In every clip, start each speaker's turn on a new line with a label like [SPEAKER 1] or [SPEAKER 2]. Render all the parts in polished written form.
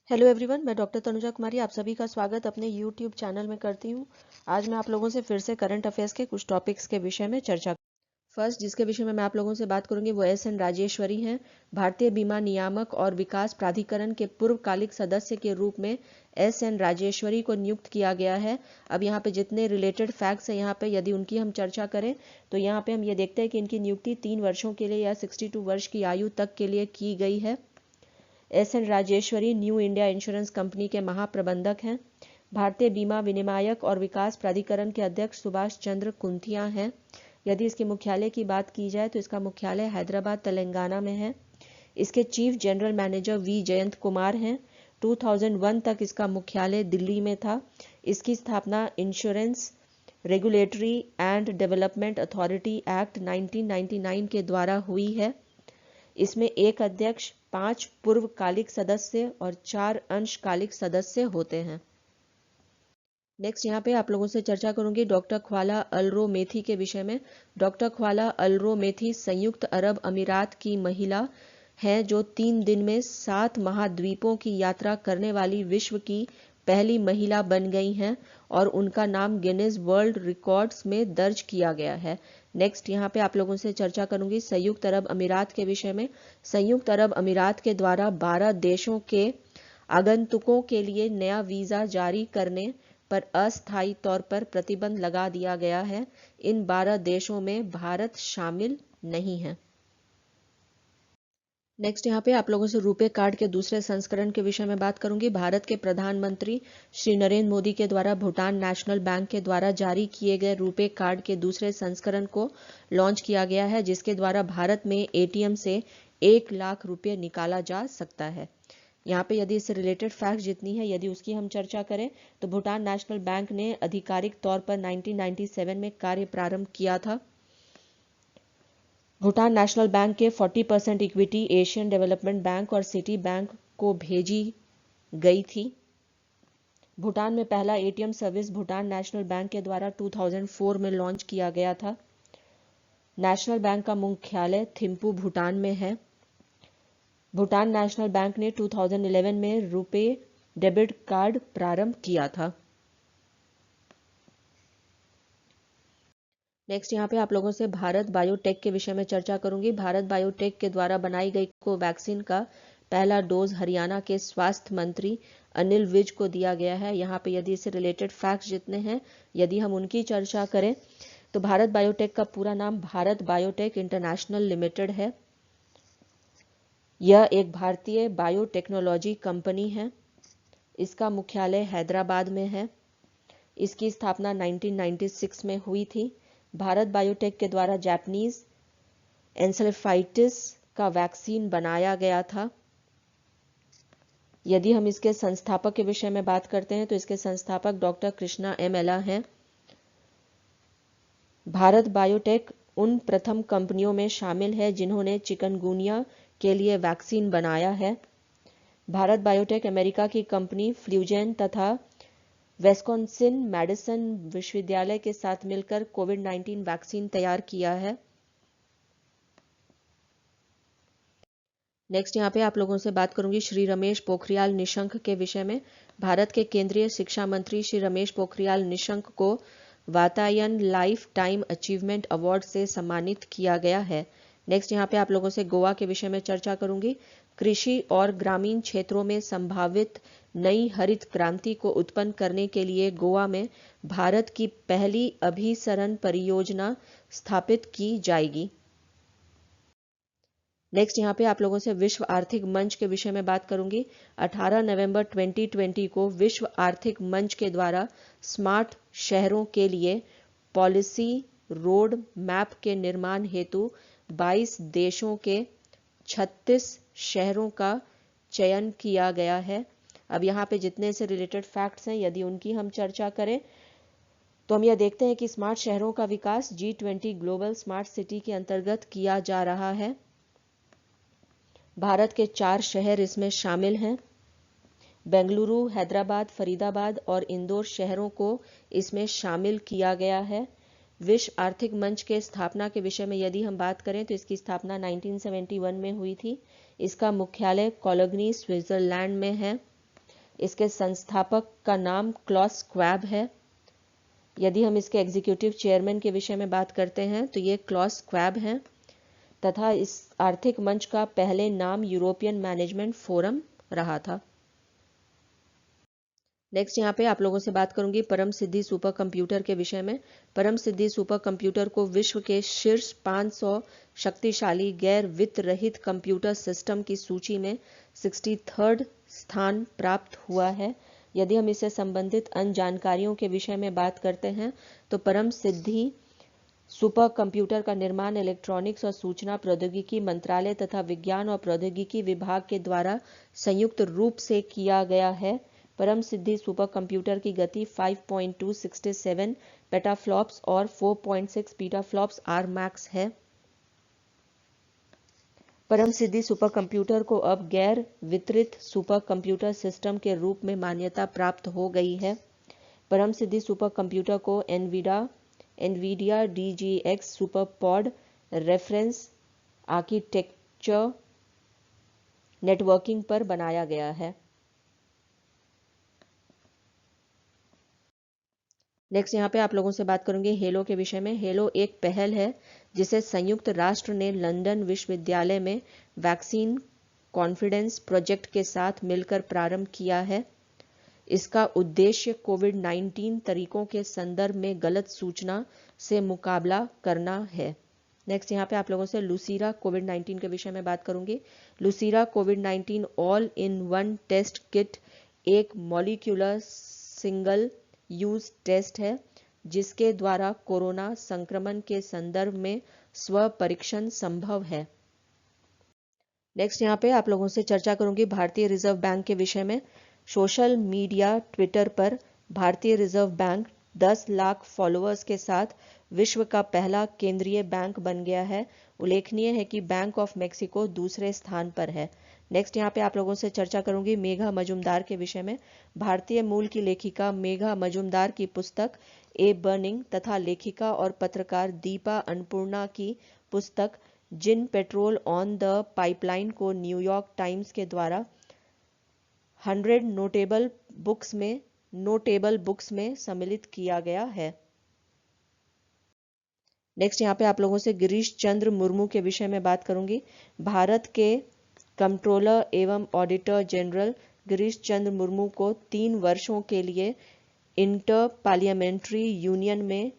[SPEAKER 1] Hello everyone, मैं doctor Tanuja कुमारी आप सभी का स्वागत अपने यूट्यूब चैनल में करती हूँ। आज मैं आप लोगों से फिर से करंट अफेयर्स के कुछ टॉपिक्स के विषय में चर्चा। फर्स्ट जिसके विषय में मैं आप लोगों से बात करूंगी वो एस एन राजेश्वरी हैं। भारतीय बीमा नियामक और विकास प्राधिकरण के पूर्वकालिक सदस्य के रूप में एस एन राजेश्वरी को नियुक्त किया गया है। अब यहाँ पे जितने रिलेटेड फैक्ट्स हैं यहाँ पे यदि उनकी हम चर्चा करें तो यहाँ पे हम ये देखते हैं कि इनकी नियुक्ति 3 वर्षों के लिए या 62 वर्ष की आयु तक के लिए की गई है। S N Rajeshwari New India Insurance Company के महाप्रबंधक हैं। भारतीय बीमा विनियामक और विकास प्राधिकरण के अध्यक्ष सुभाष चंद्र कुंथिया हैं। यदि इसके मुख्यालय की बात की जाए तो इसका मुख्यालय हैदराबाद तेलंगाना में है। इसके chief general manager V Jayant Kumar हैं। 2001 तक इसका मुख्यालय दिल्ली में था। इसकी स्थापना insurance regulatory and development authority act 1999 के द्वारा हुई है। इसमें एक अध्यक्ष, 5 पूर्वकालिक सदस्य और 4 अंशकालिक सदस्य होते हैं। नेक्स्ट यहाँ पे आप लोगों से चर्चा करूंगी डॉक्टर ख्वाला अलरो मेथी के विषय में। डॉक्टर ख्वाला अलरो मेथी संयुक्त अरब अमीरात की महिला हैं जो 3 दिन में 7 महाद्वीपों की यात्रा करने वाली विश्व की पहली महिला बन गई हैं और उनका नाम गिनीज वर्ल्ड रिकॉर्ड्स में दर्ज किया गया है। नेक्स्ट यहाँ पे आप लोगों से चर्चा करूंगी संयुक्त अरब अमीरात के विषय में। संयुक्त अरब अमीरात के द्वारा 12 देशों के आगंतुकों के लिए नया वीजा जारी करने पर अस्थायी तौर पर प्रतिबंध लगा दिया गया है। इन 12 देशों में भारत शामिल नहीं है। नेक्स्ट यहाँ पे आप लोगों से रुपे कार्ड के दूसरे संस्करण के विषय में बात करूंगी। भारत के प्रधानमंत्री श्री नरेंद्र मोदी के द्वारा भूटान नेशनल बैंक के द्वारा जारी किए गए रुपे कार्ड के दूसरे संस्करण को लॉन्च किया गया है, जिसके द्वारा भारत में एटीएम से 1 लाख रुपये निकाला जा सकता है। यहाँ पे यदि इससे रिलेटेड फैक्ट जितनी है यदि उसकी हम चर्चा करें तो भूटान नेशनल बैंक ने आधिकारिक तौर पर 1997 में कार्य प्रारंभ किया था। भूटान नेशनल बैंक के 40% इक्विटी एशियन डेवलपमेंट बैंक और सिटी बैंक को भेजी गई थी। भूटान में पहला ATM service Bhutan national bank के द्वारा 2004 में लॉन्च किया गया था। नेशनल बैंक का मुख्यालय थिम्पू भूटान में है। भूटान नेशनल बैंक ने 2011 में रुपे डेबिट कार्ड प्रारंभ किया था। नेक्स्ट यहाँ पे आप लोगों से भारत बायोटेक के विषय में चर्चा करूंगी। भारत बायोटेक के द्वारा बनाई गई कोवैक्सीन का पहला डोज हरियाणा के स्वास्थ्य मंत्री अनिल विज को दिया गया है। यहाँ पे यदि इससे रिलेटेड फैक्ट्स जितने हैं यदि हम उनकी चर्चा करें तो भारत बायोटेक का पूरा नाम भारत बायोटेक इंटरनेशनल लिमिटेड है। यह एक भारतीय बायोटेक्नोलॉजी कंपनी है। इसका मुख्यालय हैदराबाद में है। इसकी स्थापना 1996 में हुई थी। भारत बायोटेक के द्वारा जापानीज एन्सेफेलाइटिस का वैक्सीन बनाया गया था। यदि हम इसके संस्थापक के विषय में बात करते हैं तो इसके संस्थापक डॉक्टर कृष्णा एम एला हैं। भारत बायोटेक उन प्रथम कंपनियों में शामिल है जिन्होंने चिकनगुनिया के लिए वैक्सीन बनाया है। भारत बायोटेक अमेरिका की कंपनी फ्लूजेन तथा विस्कॉन्सिन मेडिसन विश्वविद्यालय के साथ मिलकर कोविड-19 वैक्सीन तैयार किया है। नेक्स्ट यहाँ पे आप लोगों से बात करूंगी श्री रमेश पोखरियाल निशंक के विषय में। भारत के केंद्रीय शिक्षा मंत्री श्री रमेश पोखरियाल निशंक को Vatayan life time achievement award से सम्मानित किया गया है। नेक्स्ट यहाँ पे आप लोगों से गोवा के विषय में चर्चा करूंगी। कृषि और ग्रामीण क्षेत्रों में संभावित नई हरित क्रांति को उत्पन्न करने के लिए गोवा में भारत की पहली अभिसरण परियोजना स्थापित की जाएगी। नेक्स्ट यहाँ पे आप लोगों से विश्व आर्थिक मंच के विषय में बात करूंगी। 18 नवंबर 2020 को विश्व आर्थिक मंच के द्वारा स्मार्ट शहरों के लिए पॉलिसी रोड मैप के निर्माण हेतु 22 देशों के 36 शहरों का चयन किया गया है। अब यहाँ पे जितने से रिलेटेड फैक्ट्स हैं यदि उनकी हम चर्चा करें तो हम यह देखते हैं कि स्मार्ट शहरों का विकास G20 ग्लोबल स्मार्ट सिटी के अंतर्गत किया जा रहा है। भारत के 4 शहर इसमें शामिल हैं। बेंगलुरु, हैदराबाद, फरीदाबाद और इंदौर शहरों को इसमें शामिल किया गया है। विश्व आर्थिक मंच के स्थापना के विषय में यदि हम बात करें तो इसकी स्थापना 1971 में हुई थी। इसका मुख्यालय कोलोगनी स्विट्जरलैंड में है। इसके संस्थापक का नाम क्लॉस स्क्वैब है। यदि हम इसके एग्जीक्यूटिव चेयरमैन के विषय में बात करते हैं तो ये क्लॉस स्क्वैब हैं, तथा इस आर्थिक मंच का पहले नाम यूरोपियन मैनेजमेंट फोरम रहा था। नेक्स्ट यहाँ पे आप लोगों से बात करूंगी परम सिद्धि सुपर कंप्यूटर के विषय में। परम सिद्धि सुपर कंप्यूटर को विश्व के शीर्ष 500 शक्तिशाली गैर वित्त रहित कंप्यूटर सिस्टम की सूची में 63rd स्थान प्राप्त हुआ है। यदि हम इससे संबंधित अन्य जानकारियों के विषय में बात करते हैं तो परम सिद्धि सुपर कंप्यूटर का निर्माण इलेक्ट्रॉनिक्स और सूचना प्रौद्योगिकी मंत्रालय तथा विज्ञान और प्रौद्योगिकी विभाग के द्वारा संयुक्त रूप से किया गया है। परम सिद्धि सुपर कंप्यूटर की गति 5.267 पेटाफ्लॉप्स और 4.6 पीटाफ्लॉप्स आरमैक्स है। परम सिद्धि सुपर कंप्यूटर को अब गैर वितरित सुपर कंप्यूटर सिस्टम के रूप में मान्यता प्राप्त हो गई है। परम सिद्धि सुपर कंप्यूटर को Nvidia DGX super pod reference architecture networking पर बनाया गया है। नेक्स्ट यहाँ पे आप लोगों से बात करूंगी हेलो के विषय में। हेलो एक पहल है जिसे संयुक्त राष्ट्र ने लंदन विश्वविद्यालय में वैक्सीन कॉन्फिडेंस प्रोजेक्ट के साथ मिलकर प्रारंभ किया है। इसका उद्देश्य कोविड-19 तरीकों के संदर्भ में गलत सूचना से मुकाबला करना है। नेक्स्ट यहाँ पे आप लोगों से लुसीरा कोविड-19 के विषय में बात करूंगी। लुसीरा कोविड-19 all in one test kit एक मॉलिक्यूलर सिंगल यूज टेस्ट है जिसके द्वारा कोरोना संक्रमण के संदर्भ में स्व परीक्षण संभव है। नेक्स्ट यहाँ पे आप लोगों से चर्चा करूंगी भारतीय रिजर्व बैंक के विषय में। सोशल मीडिया ट्विटर पर भारतीय रिजर्व बैंक 10 लाख फॉलोअर्स के साथ विश्व का पहला केंद्रीय बैंक बन गया है। उल्लेखनीय है कि बैंक ऑफ मेक्सिको दूसरे स्थान पर है। नेक्स्ट यहाँ पे आप लोगों से चर्चा करूंगी मेघा मजुमदार के विषय में। भारतीय मूल की लेखिका मेघा मजुमदार की पुस्तक ए बर्निंग तथा लेखिका और पत्रकार दीपा अन्नपूर्णा की पुस्तक जिन पेट्रोल ऑन द पाइपलाइन को न्यूयॉर्क टाइम्स के द्वारा 100 नोटेबल बुक्स में सम्मिलित किया गया है। नेक्स्ट यहाँ पे आप लोगों से गिरीश चंद्र मुर्मू के विषय में बात करूंगी। भारत के कंट्रोलर एवं ऑडिटर जनरल गिरीश चंद्र मुर्मू को 3 वर्षों के लिए इंटर पार्लियामेंट्री यूनियन में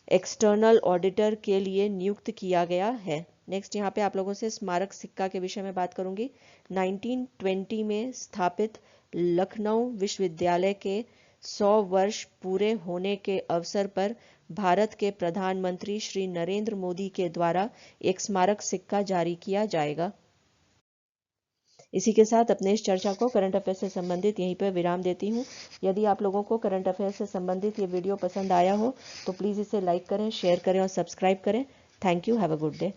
[SPEAKER 1] एक्सटर्नल ऑडिटर के लिए नियुक्त किया गया है। नेक्स्ट यहाँ पे आप लोगों से स्मारक सिक्का के विषय में बात करूंगी। 1920 में स्थापित लखनऊ विश्वविद्यालय के 100 वर्ष पूरे होने के अवसर पर भारत के प्रधानमंत्री श्री नरेंद्र मोदी के द्वारा एक स्मारक सिक्का जारी किया जाएगा। इसी के साथ अपने इस चर्चा को करंट अफेयर से संबंधित यहीं पर विराम देती हूँ। यदि आप लोगों को करंट अफेयर से संबंधित ये वीडियो पसंद आया हो तो प्लीज़ इसे लाइक करें, शेयर करें और सब्सक्राइब करें। Thank you. Have a good day.